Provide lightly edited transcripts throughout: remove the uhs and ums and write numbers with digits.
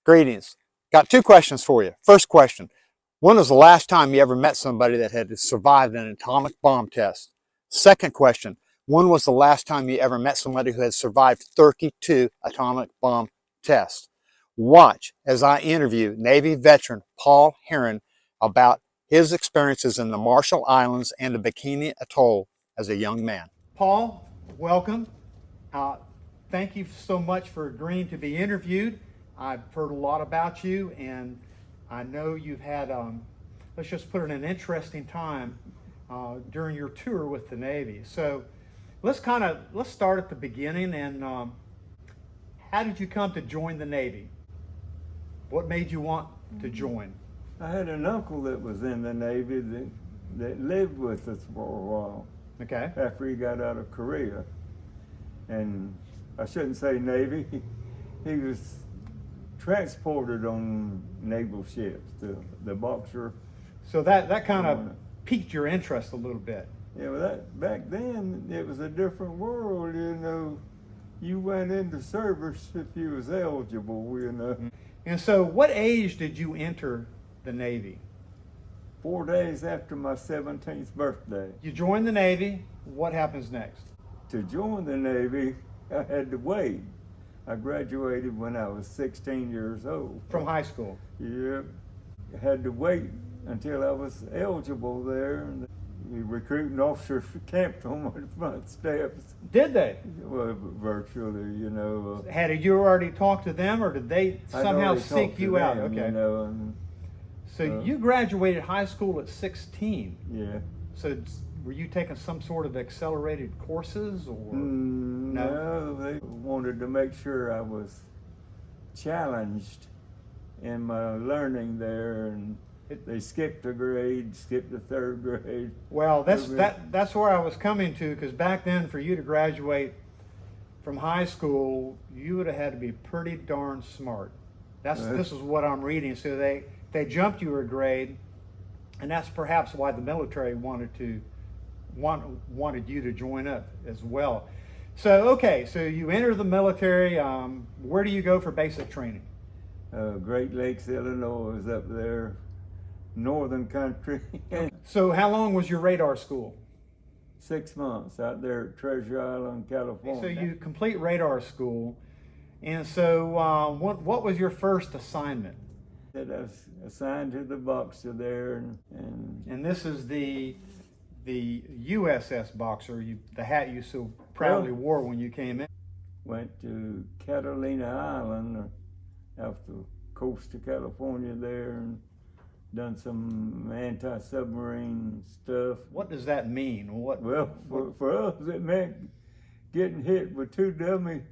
Greetings. Got two questions for you. First question, when was the last time you ever met somebody that had survived an atomic bomb test? Second question, when was the last time you ever met somebody who had survived 32 atomic bomb tests? Watch as I interview Navy veteran Paul Herren about his experiences in the Marshall Islands and the Bikini Atoll as a young man. Paul, welcome. Thank you so much for agreeing to be interviewed. I've heard a lot about you, and I know you've had, let's just put it, an interesting time during your tour with the Navy. So let's start at the beginning. And how did you come to join the Navy? What made you want to join? I had an uncle that was in the Navy that lived with us for a while. Okay. After he got out of Korea. And I shouldn't say Navy, he was transported on naval ships, the Boxer. So that kind of piqued your interest a little bit. Yeah, well, back then it was a different world, you know. You went into service if you was eligible, you know. And so what age did you enter the Navy? 4 days after my 17th birthday. You joined the Navy. What happens next? To join the Navy, I had to wait. I graduated when I was 16 years old. From high school? Yeah. I had to wait until I was eligible there. And the recruiting officers camped on my front steps. Did they? Well, virtually, you know. Had you already talked to them, or did they somehow seek you out? Okay. You know, and, so you graduated high school at 16? Yeah. So were you taking some sort of accelerated courses, or? No, they wanted to make sure I was challenged in my learning there, and they skipped a grade, skipped the third grade. Well, that's where I was coming to, because back then, for you to graduate from high school, you would have had to be pretty darn smart. This is what I'm reading. So they jumped you a grade, and that's perhaps why the military wanted you to join up as well. So okay, so you enter the military. Where do you go for basic training? Great Lakes, Illinois is up there, northern country. So how long was your radar school? 6 months out there at Treasure Island, California. So you complete radar school, and so what was your first assignment? I was assigned to the Boxer there, and this is the USS Boxer, the hat you so proudly wore when you came in. Went to Catalina Island, off the coast of California there, and done some anti-submarine stuff. What does that mean? Well, for us it meant getting hit with 2 dummy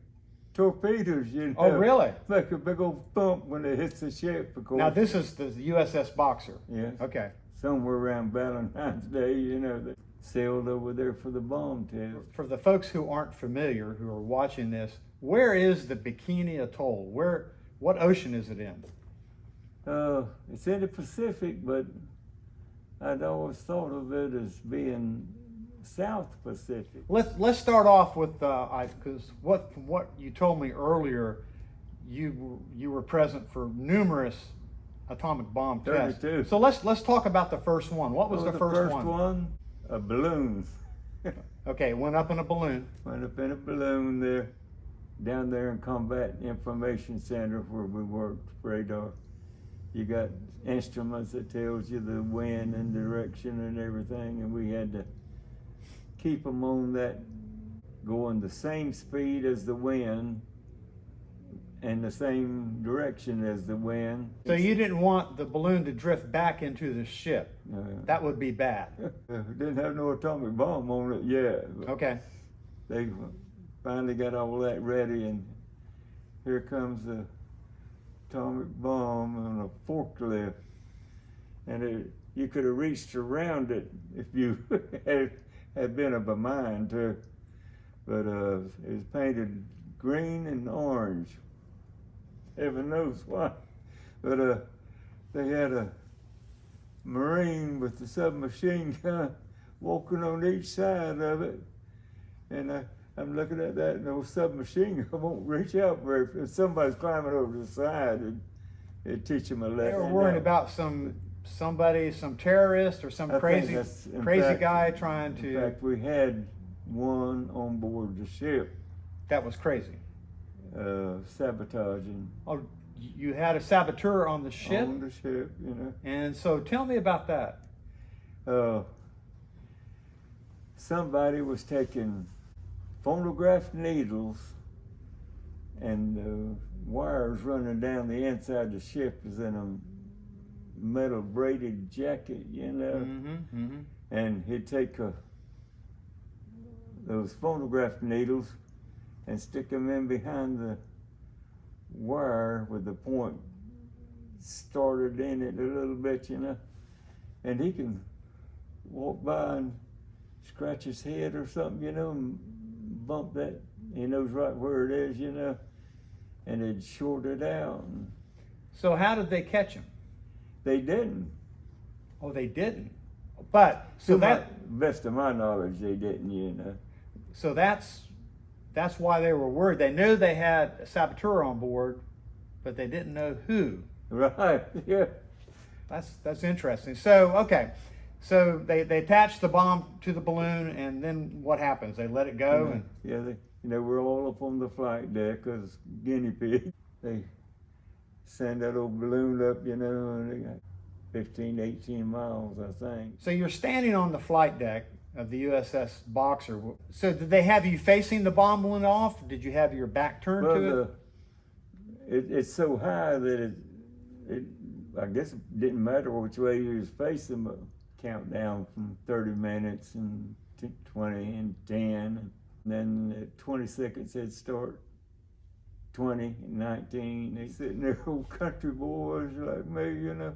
torpedoes, you know. Oh, really? Make a big old thump when it hits the ship, of course. Now this is the USS Boxer. Yes. Okay. Somewhere around Valentine's Day, you know, they sailed over there for the bomb test. For the folks who aren't familiar, who are watching this, where is the Bikini Atoll? What ocean is it in? It's in the Pacific, but I'd always thought of it as being South Pacific. Let's start off with because what you told me earlier, you were present for numerous atomic bomb tests. 32. So let's talk about the first one. What was the first one? The first one, a balloon. Okay, went up in a balloon. Went up in a balloon there, down there in Combat Information Center where we worked radar. You got instruments that tells you the wind and direction and everything, and we had to keep them on that, going the same speed as the wind and the same direction as the wind. So you didn't want the balloon to drift back into the ship. That would be bad. Didn't have no atomic bomb on it yet. Okay. They finally got all that ready, and here comes the atomic bomb on a forklift. And you could have reached around it if you had been of a mind to. But it was painted green and orange. Heaven knows why. But they had a Marine with the submachine gun walking on each side of it. And I'm looking at that, and those submachine gun won't reach out very far. Somebody's climbing over the side, and It'd teach them a lesson. They were worried about some terrorist or some crazy guy trying to. In fact, we had one on board the ship. That was crazy. Sabotaging. Oh, you had a saboteur on the ship? On the ship, you know. And so tell me about that. Somebody was taking phonograph needles and the wires running down the inside of the ship is in a metal braided jacket, you know. And he'd take those phonograph needles and stick them in behind the wire with the point started in it a little bit, you know. And he can walk by and scratch his head or something, you know, and bump that. He knows right where it is, you know, and it'd short it out. So how did they catch him? They didn't. Oh, they didn't. But to that best of my knowledge, they didn't, you know. So that's why they were worried. They knew they had a saboteur on board, but they didn't know who. Right. Yeah. That's interesting. So okay, so they attached the bomb to the balloon, and then what happens? They let it go, and they were all up on the flight deck as guinea pigs. They send that old balloon up, you know, and they got 15, 18 miles, I think. So you're standing on the flight deck of the USS Boxer. So did they have you facing the bomb went off? Did you have your back turned to it? It's so high that it I guess it didn't matter which way you was facing, but countdown from 30 minutes and 20 and 10. And then at 20 seconds it'd start 20, 19. They sitting there, old country boys like me, you know,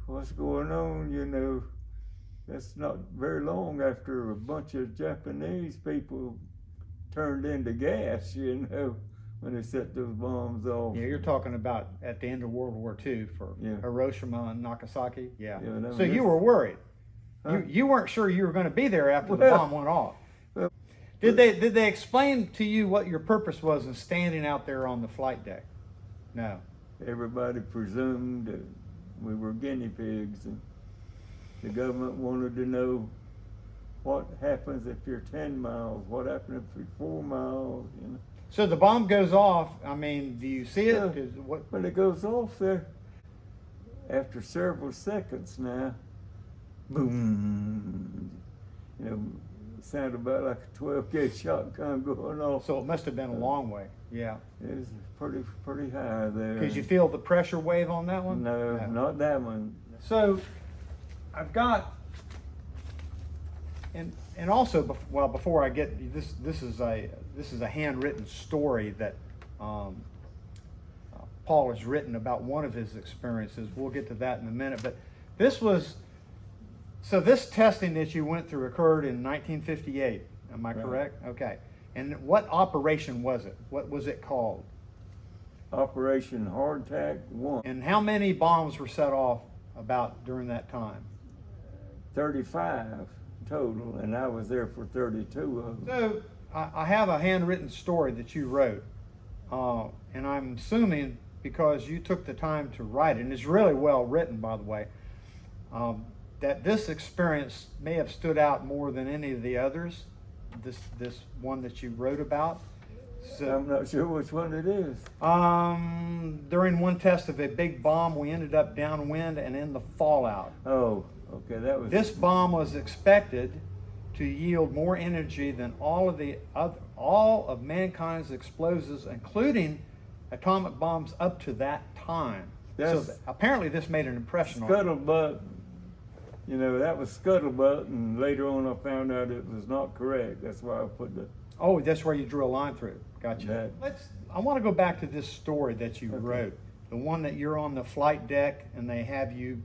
what's going on, you know. That's not very long after a bunch of Japanese people turned into gas, you know, when they set those bombs off. Yeah, you're talking about at the end of World War II for Hiroshima and Nagasaki. Yeah. So you were worried. Huh? You weren't sure you were going to be there after the bomb went off. Did they explain to you what your purpose was in standing out there on the flight deck? No. Everybody presumed that we were guinea pigs, and the government wanted to know what happens if you're 10 miles, what happens if you're 4 miles, you know. So the bomb goes off. I mean, do you see it? When it goes off there, after several seconds now, boom, you know, it sounded about like a 12-gauge shotgun going off. So it must have been a long way. Yeah. It was pretty high there. Did you feel the pressure wave on that one? No, not that one. So I've got, and also, before I get this, this is a handwritten story that Paul has written about one of his experiences. We'll get to that in a minute, but this testing that you went through occurred in 1958. Am I correct? Okay. And what operation was it? What was it called? Operation Hardtack 1. And how many bombs were set off about during that time? 35 total, and I was there for 32 of them. So I have a handwritten story that you wrote, and I'm assuming because you took the time to write it, and it's really well written, by the way, that this experience may have stood out more than any of the others, this one that you wrote about. So, I'm not sure which one it is. During one test of a big bomb, we ended up downwind and in the fallout. Oh, okay, that was... This bomb was expected to yield more energy than all of mankind's explosives, including atomic bombs up to that time. So apparently this made an impression on you. Scuttlebutt, you know, that was scuttlebutt, and later on I found out it was not correct. That's why I put the... Oh, that's where you drew a line through it. Gotcha. I want to go back to this story that you wrote, the one that you're on the flight deck and they have you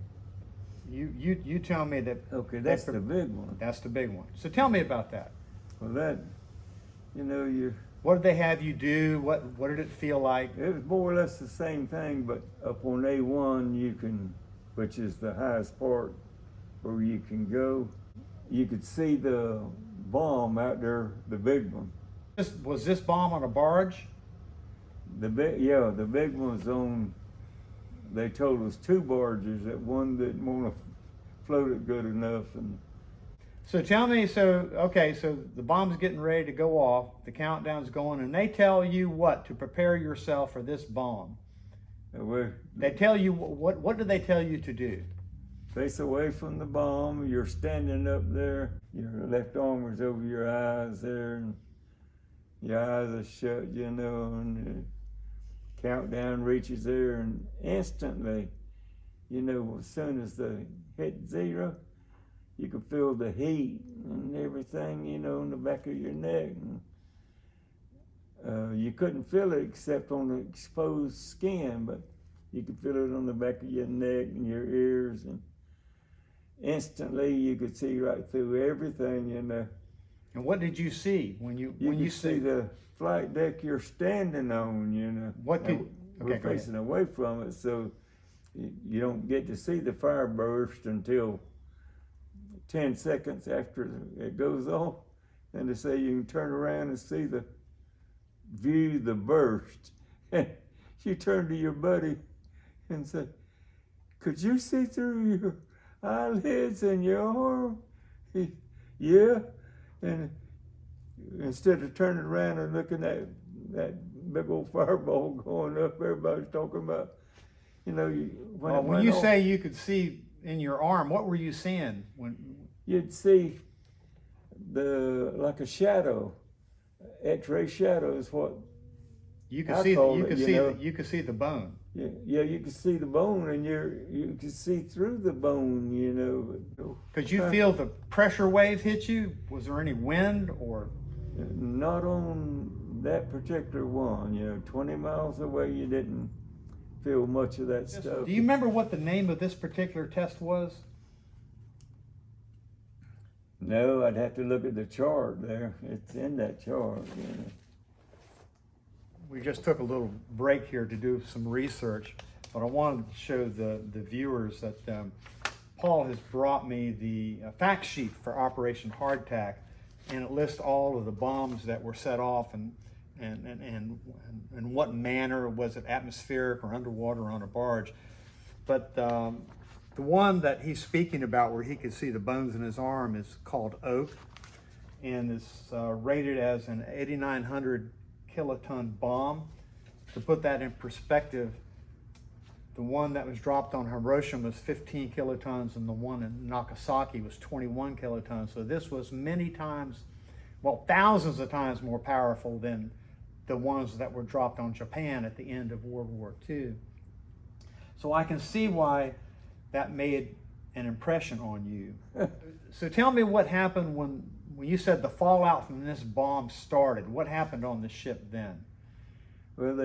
tell me that. Okay, that's the big one. That's the big one. So tell me about that. Well, that, you know, what did they have you do? What did it feel like? It was more or less the same thing, but up on A1 you can, which is the highest part where you can go, you could see the bomb out there, the big one. Was this bomb on a barge? The big one was on they told us 2 barges, that one didn't want to float it good enough. And So tell me, so the bomb's getting ready to go off, the countdown's going, and they tell you what to prepare yourself for this bomb. They tell you what do they tell you to do? Face away from the bomb. You're standing up there. Your left arm is over your eyes there, and your eyes are shut, you know, and the countdown reaches there, and instantly, you know, as soon as the hit 0, you can feel the heat and everything, you know, in the back of your neck. And, you couldn't feel it except on the exposed skin, but you could feel it on the back of your neck and your ears, and instantly you could see right through everything, you know. And what did you see when you see the flight deck you're standing on, you know. We're facing away from it, so you don't get to see the fire burst until 10 seconds after it goes off. And they say you can turn around and see the burst. You turn to your buddy and say, "Could you see through your eyelids and your arm?" Yeah. And instead of turning around and looking at that big old fireball going up, everybody's talking about, you know, when you say you could see in your arm, what were you seeing? You'd see like a shadow, X-ray shadow is what you could see. You could see the bone. Yeah, you could see the bone, and you could see through the bone, you know. Could you feel the pressure wave hit you? Was there any wind or? Not on that particular one. You know, 20 miles away, you didn't feel much of that stuff. Do you remember what the name of this particular test was? No, I'd have to look at the chart there. It's in that chart, you know. We just took a little break here to do some research, but I wanted to show the viewers that Paul has brought me the fact sheet for Operation Hardtack, and it lists all of the bombs that were set off and what manner. Was it atmospheric or underwater or on a barge? But the one that he's speaking about where he could see the bones in his arm is called Oak, and is rated as an 8,900 kiloton bomb. To put that in perspective, the one that was dropped on Hiroshima was 15 kilotons, and the one in Nagasaki was 21 kilotons. So this was many times, well, thousands of times more powerful than the ones that were dropped on Japan at the end of World War II. So I can see why that made an impression on you. So tell me what happened when you said the fallout from this bomb started. What happened on the ship then? Well,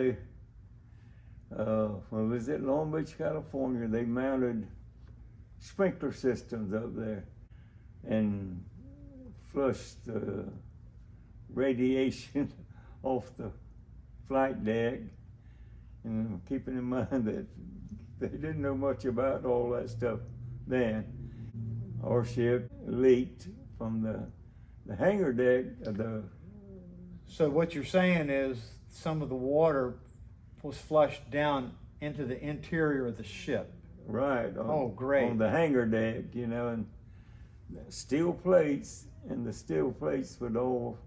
when we was at Long Beach, California, they mounted sprinkler systems up there and flushed the radiation off the flight deck. And keeping in mind that they didn't know much about all that stuff then. Our ship leaked from the hangar deck of the. So what you're saying is some of the water was flushed down into the interior of the ship. Right. Great. On the hangar deck, you know, and steel plates, and the steel plates would all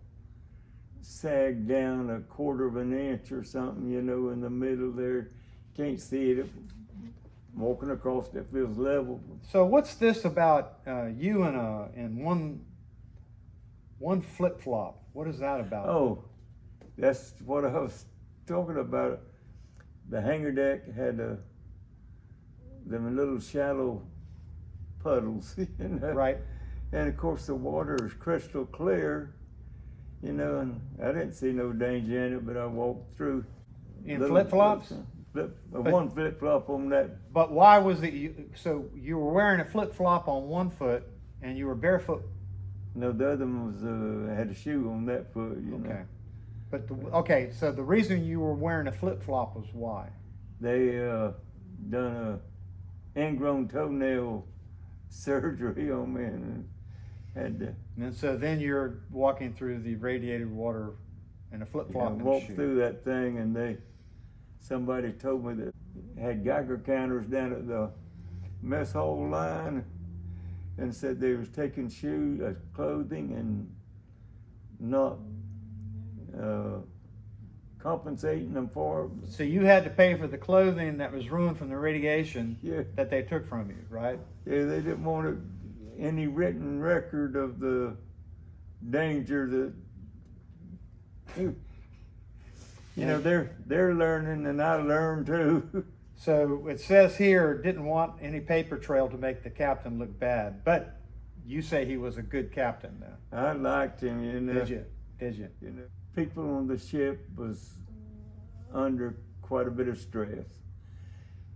sag down 1/4 of an inch or something, you know, in the middle there. Can't see it. Walking across it feels level. So what's this about you and one flip-flop? What is that about? Oh, that's what I was talking about. The hangar deck had them little shallow puddles, you know. Right. And of course the water is crystal clear, you know, and I didn't see no danger in it, but I walked through. In flip-flops? One flip-flop on that. But why was it, so you were wearing a flip-flop on one foot and you were barefoot? No, the other one was, had a shoe on that foot, you know. But so the reason you were wearing a flip-flop was why? They done a ingrown toenail surgery on me and had to. And so then you're walking through the radiated water in a flip-flop and a shoe. Walked through that thing, and somebody told me that had Geiger counters down at the mess hall line, and said they was taking shoes, clothing, and not compensating them for it. So you had to pay for the clothing that was ruined from the radiation Yeah. that they took from you, right? Yeah, they didn't want any written record of the danger that, you know, they're learning, and I learned too. So it says here, didn't want any paper trail to make the captain look bad, but you say he was a good captain though. I liked him, you know. Did you? Did you? You know, people on the ship was under quite a bit of stress,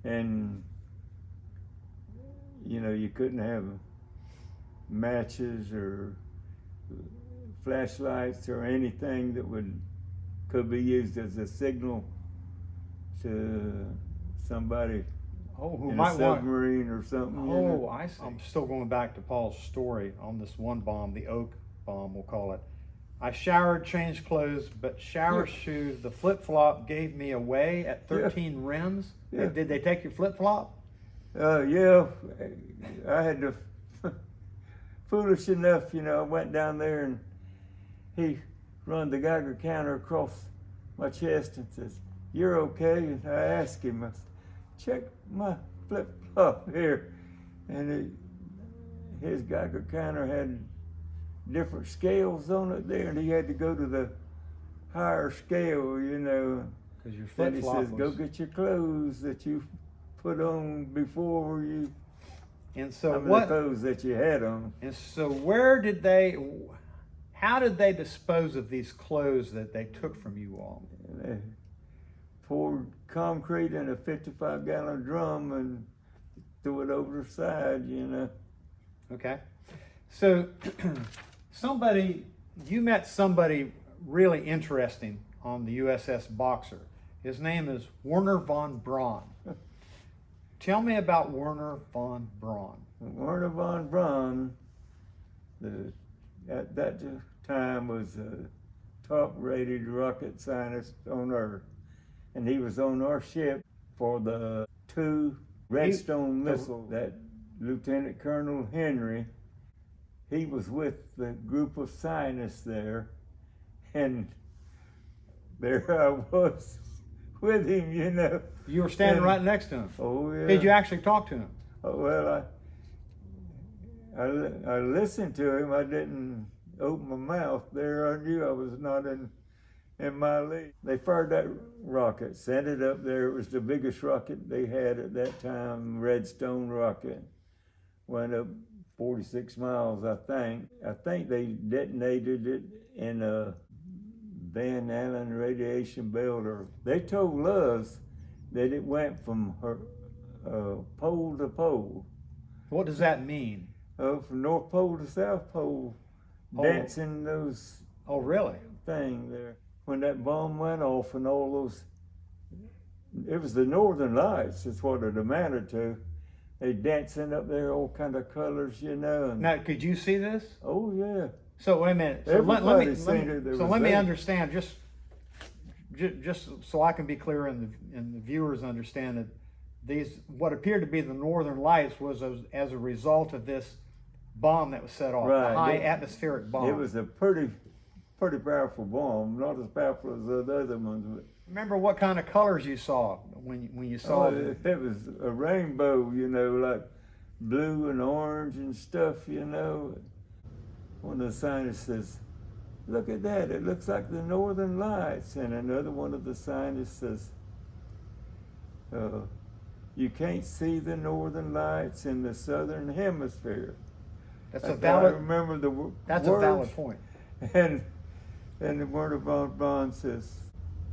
and you know, you couldn't have matches or flashlights or anything that could be used as a signal to somebody who in might a submarine or something. You know? Oh, I see. I'm still going back to Paul's story on this one bomb, the oak bomb, we'll call it. I showered, changed clothes, but shower shoes, the flip-flop gave me away at 13 rims. Yeah. Did they take your flip-flop? Yeah, I had to, foolish enough, you know, I went down there and he run the Geiger counter across my chest and says, "You're okay?" And I asked him, I said, "Check my flip-flop here." And his Geiger counter had different scales on it there, and he had to go to the higher scale, you know. Because your Then he flip-flop says, "Go get your clothes that you put on before you." And so the clothes that you had on. And so how did they dispose of these clothes that they took from you all? And they poured concrete in a 55-gallon drum and threw it over the side, you know. Okay. So you met somebody really interesting on the USS Boxer. His name is Wernher von Braun. Tell me about Wernher von Braun. Wernher von Braun, at that time, was a top-rated rocket scientist on Earth. And he was on our ship for the 2 Redstone missiles that Lieutenant Colonel Herren, he was with the group of scientists there, and there I was with him, you know. You were standing right next to him. Oh, yeah. Did you actually talk to him? Oh, well, I listened to him. I didn't open my mouth. There I knew I was not in my league. They fired that rocket, sent it up there. It was the biggest rocket they had at that time, Redstone rocket. Went up 46 miles, I think. I think they detonated it in a Van Allen radiation belt. They told us that it went from pole to pole. What does that mean? From North Pole to South Pole, dancing those Oh, really? thing there. When that bomb went off and all those, it was the Northern Lights, is what it amounted to. They dancing up there, all kind of colors, you know. And, Now, could you see this? oh, yeah. So wait a minute. So let me understand, just so I can be clear and the viewers understand that these, what appeared to be the Northern Lights, was as a result of this bomb that was set off, Right. a high atmospheric bomb. It was a pretty powerful bomb, not as powerful as the other ones. But remember what kind of colors you saw when you saw it? It was a rainbow, you know, like blue and orange and stuff, you know. One of the scientists says, "Look at that, it looks like the Northern Lights." And another one of the scientists says, "You can't see the Northern Lights in the Southern Hemisphere." That's I a valid. remember the That's words. a valid point. And the Wernher von Braun says,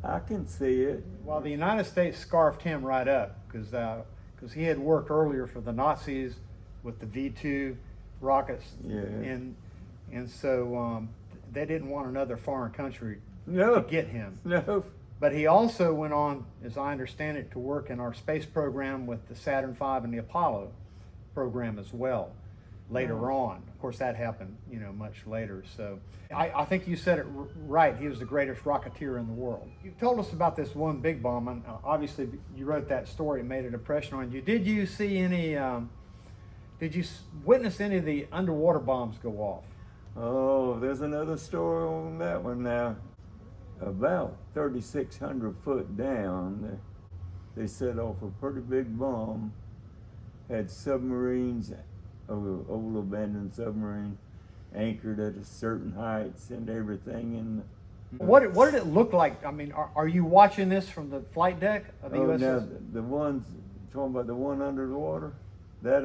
"I can see it." Well, the United States scarfed him right up because he had worked earlier for the Nazis with the V2 rockets, Yeah. and so they didn't want another foreign country No. to get him. No. But he also went on, as I understand it, to work in our space program with the Saturn V and the Apollo program as well. later on. Of course, that happened, you know, much later. So I think you said it right. He was the greatest rocketeer in the world. You told us about this one big bomb, and obviously you wrote that story and made an impression on you. Did you see any, did you witness any of the underwater bombs go off? Oh, there's another story on that one now. About 3,600 foot down, they set off a pretty big bomb, had submarines, old abandoned submarine, anchored at a certain heights and everything. And what did it look like? I mean, are you watching this from the flight deck of the USS? Now the ones, talking about the one under the water, that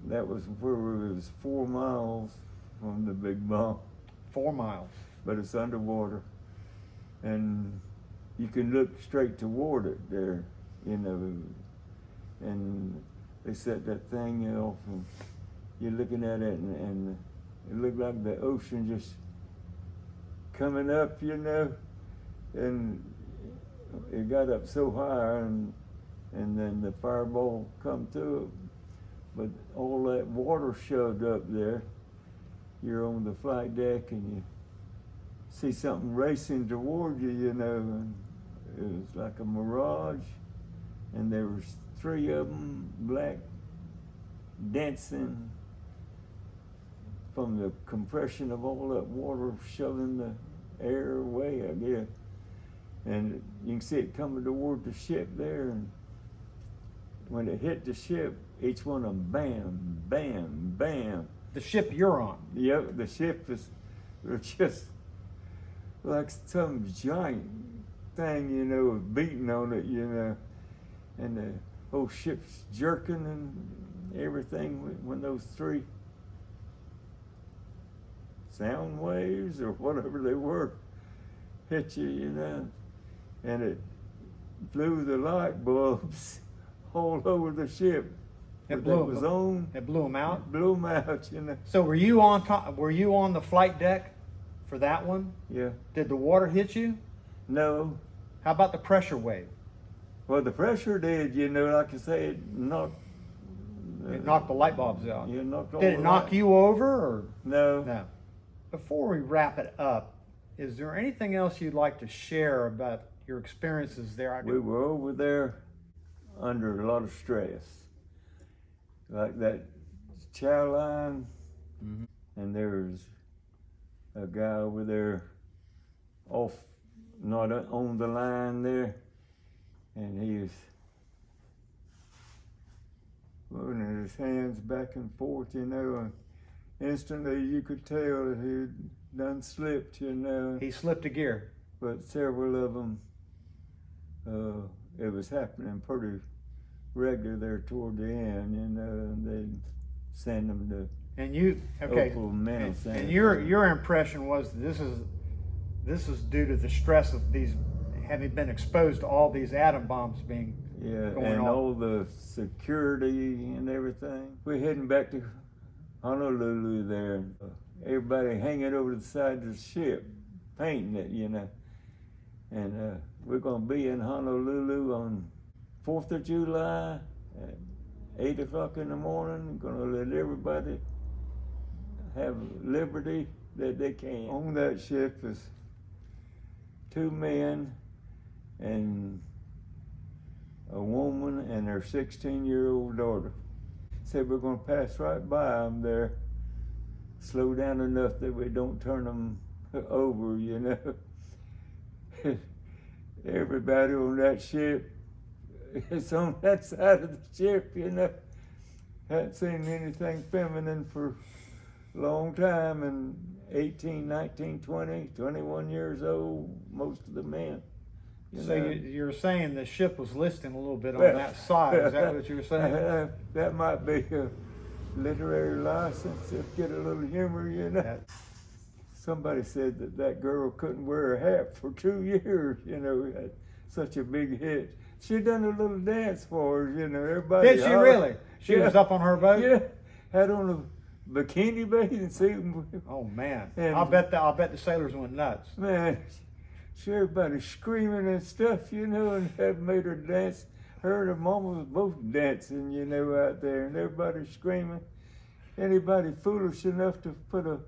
was where it was 4 miles from the big bomb. 4 miles. But it's underwater, and you can look straight toward it there, you know, and they set that thing off, and you're looking at it, and it looked like the ocean just coming up, you know, and it got up so high, and then the fireball come to it, but all that water shoved up there. You're on the flight deck, and you see something racing toward you, you know, and it was like a mirage, and there was 3 of them, black, dancing from the compression of all that water shoving the air away, I guess. And you can see it coming toward the ship there, and when it hit the ship, each one of them, bam, bam, bam. The ship you're on? Yep, the ship was just like some giant thing, you know, beating on it, you know, and the whole ship's jerking and everything when those 3 sound waves or whatever they were hit you, you know, and it blew the light bulbs all over the ship. It blew was on. It blew them out? It blew them out, you know. So were you on top, were you on the flight deck for that one? Yeah. Did the water hit you? No. How about the pressure wave? Well, the pressure did, you know, like I say, it knocked the light bulbs out. Yeah, knocked all Did it the knock light. you over or? No. No. Before we wrap it up, is there anything else you'd like to share about your experiences there? We were over there under a lot of stress. Like that chow line, and there's a guy over there off, not on the line there, and he was moving his hands back and forth, you know, and instantly you could tell he'd done slipped, you know. He slipped a gear. But several of them, it was happening pretty regular there toward the end, you know, and they'd send them to And you, okay, Atoll mental and your impression was that this is due to the stress of these having been exposed to all these atom bombs being going and off. all the security and everything. We're heading back to Honolulu there. Everybody hanging over the side of the ship, painting it, you know. And we're gonna be in Honolulu on 4th of July at 8 o'clock in the morning. Gonna let everybody have liberty that they can. On that ship is 2 men and a woman and their 16-year-old daughter. Said we're gonna pass right by them there, slow down enough that we don't turn them over, you know. Everybody on that ship is on that side of the ship, you know. Hadn't seen anything feminine for a long time, and 18, 19, 20, 21 years old, most of the men. So you're saying the ship was listing a little bit on that side, is that what you were saying? That might be a literary license to get a little humor, you know. Somebody said that girl couldn't wear a hat for 2 years, you know, had such a big hit. She done a little dance for us, you know, everybody. Did she really? She was up on her boat? Yeah, had on a bikini bathing suit. Oh man, And I'll bet the sailors went nuts. Man, everybody screaming and stuff, you know, and have made her dance. her and her mama was both dancing, you know, out there, and everybody screaming. Anybody foolish enough to put a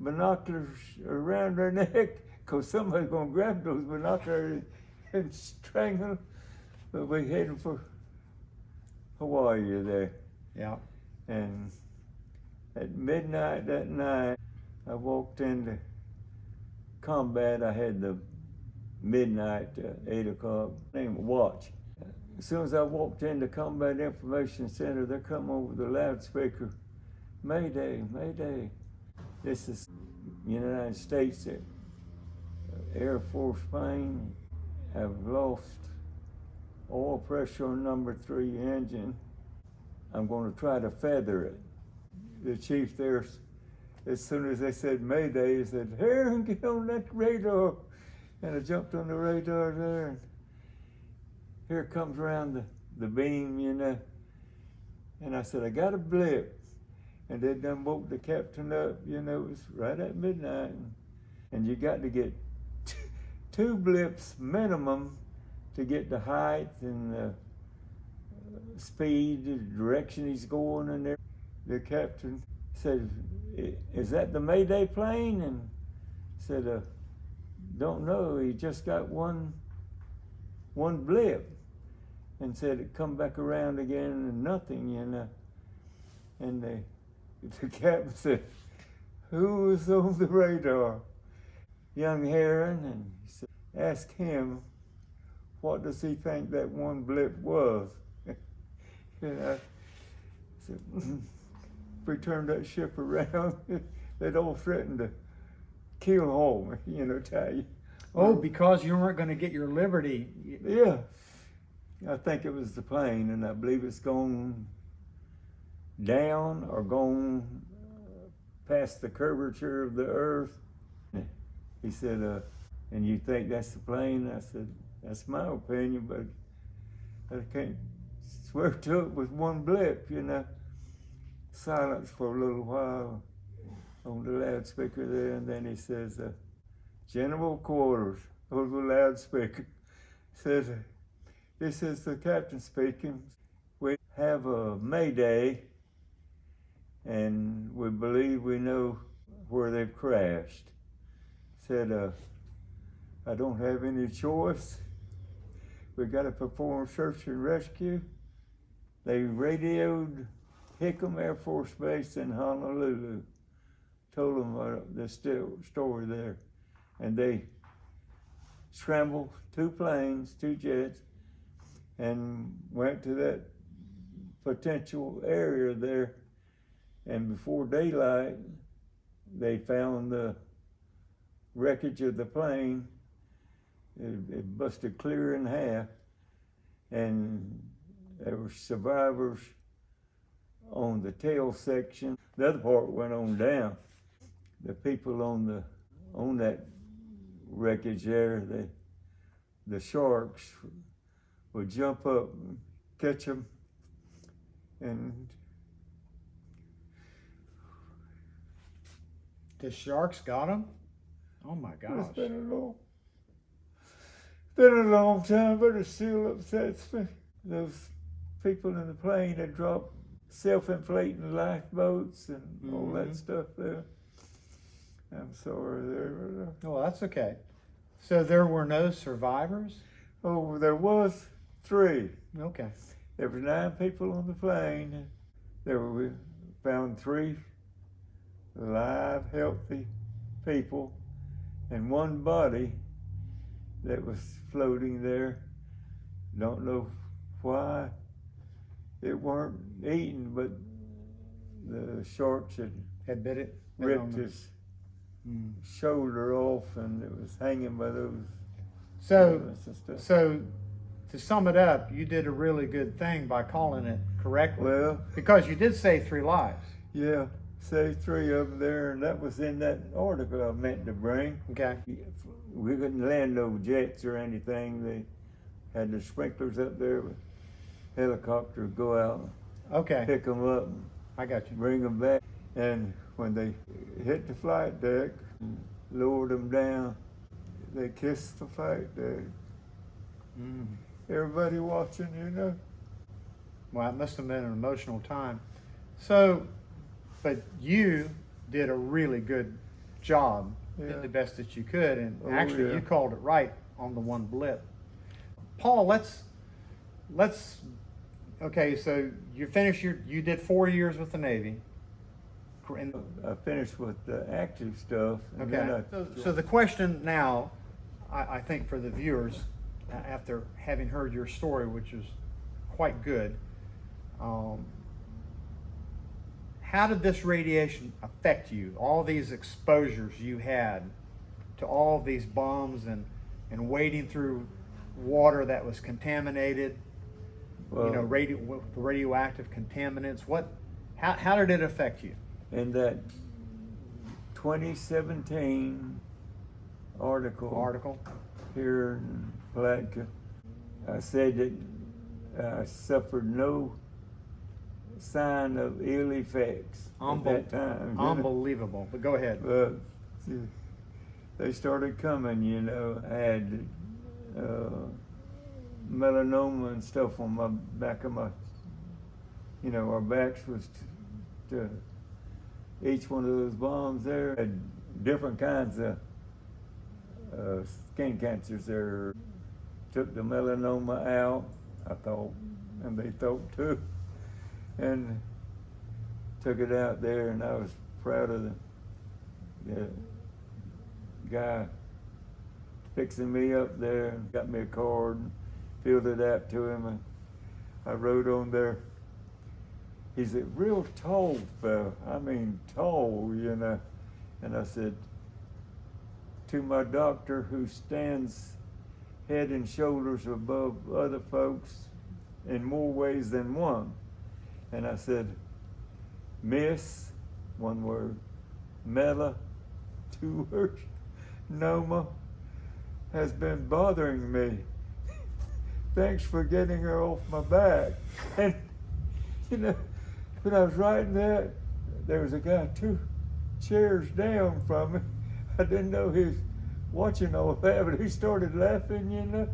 binoculars around her neck, because somebody's going to grab those binoculars and strangle them. But we're heading for Hawaii there. Yeah. And at midnight that night, I walked into combat. I had the midnight, 8 o'clock, name watch. As soon as I walked into Combat Information Center, they come over the loudspeaker, Mayday, Mayday. This is United States Air Force plane. Have lost oil pressure on number 3 engine. I'm going to try to feather it. The chief there, as soon as they said Mayday, he said, Herren, get on that radar. And I jumped on the radar there, and here it comes around the beam, you know. And I said, I got a blip. And they done woke the captain up, you know, it was right at midnight. And you got to get 2 blips minimum to get the height and the speed, the direction he's going in there. The captain said, is that the Mayday plane? And said, don't know, he just got one blip. And said it come back around again and nothing, you know. And the captain said, who was on the radar? Young Herren. And he said, ask him, what does he think that one blip was? You know, said, if we turned that ship around, they'd all threaten to kill home, you know, tell you. Oh, because you weren't going to get your liberty. Yeah. I think it was the plane, and I believe it's gone down or gone past the curvature of the earth. He said, and you think that's the plane? I said, that's my opinion, but I can't swear to it with one blip, you know. Silence for a little while on the loudspeaker there, and then he says, General Quarters, over the loudspeaker, says, this is the captain speaking. We have a Mayday, and we believe we know where they've crashed. Said, I don't have any choice. We got to perform search and rescue. They radioed Hickam Air Force Base in Honolulu, told them the story there, and they scrambled 2 planes, 2 jets, and went to that potential area there, and before daylight, they found the wreckage of the plane. It busted clear in half, and there were survivors on the tail section. The other part went on down. The people on that wreckage there, the sharks would jump up and catch them, and The sharks got them? Oh my gosh. it's been a long time, but it still upsets me. Those people in the plane that dropped self-inflating lifeboats and all that stuff there. I'm sorry there. Oh, that's okay. So there were no survivors? Oh, there was 3. Okay. There were 9 people on the plane. We found 3 live, healthy people and 1 body that was floating there. Don't know why it weren't eaten, but the sharks Had bit it? ripped his shoulder off, and it was hanging by those. So to sum it up, you did a really good thing by calling it correctly. Well, because you did save 3 lives. yeah, saved 3 of them there, and that was in that article I meant to bring. Okay. We couldn't land no jets or anything. They had the sprinklers up there with helicopters go out, Okay. pick them up, I got you. bring them back. And when they hit the flight deck, lowered them down, they kissed the flight deck. everybody watching, you know. Well, it must have been an emotional time. So, but you did a really good job, Yeah. did the best that you could, and Oh, actually yeah. you called it right on the one blip. Paul, let's okay, so you finished you did 4 years with the Navy. And, I finished with the active stuff. And then okay, so the question now, I think for the viewers, after having heard your story, which is quite good, how did this radiation affect you? All these exposures you had to all these bombs and wading through water that was contaminated, well, you know, radioactive contaminants. How did it affect you? in that 2017 article here in Palatka, I said that I suffered no sign of ill effects at that time. you know. Unbelievable. But go ahead. But they started coming, you know. I had melanoma and stuff on my back of my, you know, our backs was to each one of those bombs there had different kinds of skin cancers there. Took the melanoma out, I thought, and they thought too, and took it out there, and I was proud of the guy fixing me up there, and got me a card and filled it out to him, and I wrote on there, he's a real tall fella, I mean tall, you know, and I said, to my doctor who stands head and shoulders above other folks in more ways than one, and I said, Miss, one word, Mela, 2 words, Noma, has been bothering me. Thanks for getting her off my back. And, you know, when I was writing that, there was a guy 2 chairs down from me. I didn't know he was watching all that, but he started laughing, you know.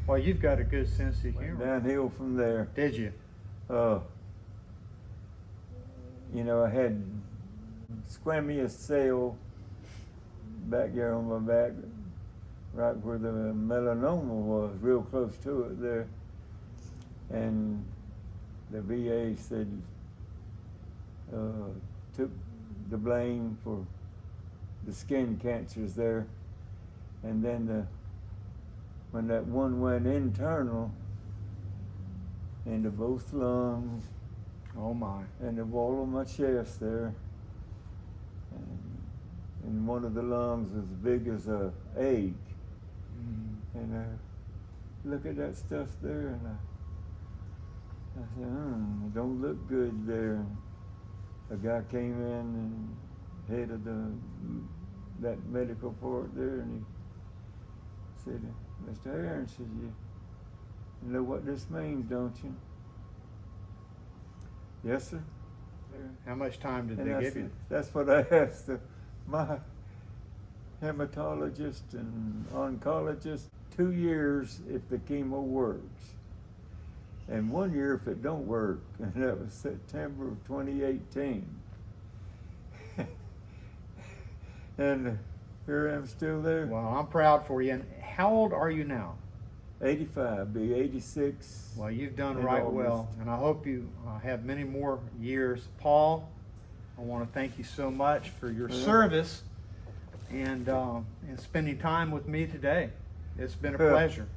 Well, you've got a good sense of humor. Downhill from there. Did you? You know, I had squamous cell back there on my back, right where the melanoma was, real close to it there. And the VA said, took the blame for the skin cancers there. And then when that one went internal into both lungs, oh my, and the wall of my chest there, and one of the lungs was as big as a egg. And look at that stuff there, and I said, it don't look good there. And a guy came in and head of that medical part there, and he said, Mr. Herren, said, you know what this means, don't you? Yes, sir. How much time did they give you? That's what I asked my hematologist and oncologist. 2 years if the chemo works, and 1 year if it don't work, and that was September of 2018. And here I'm still there. Well, I'm proud for you. And how old are you now? 85, be 86. Well, you've done in right August. well, and I hope you have many more years. Paul, I want to thank you so much for your service and spending time with me today. It's been a pleasure.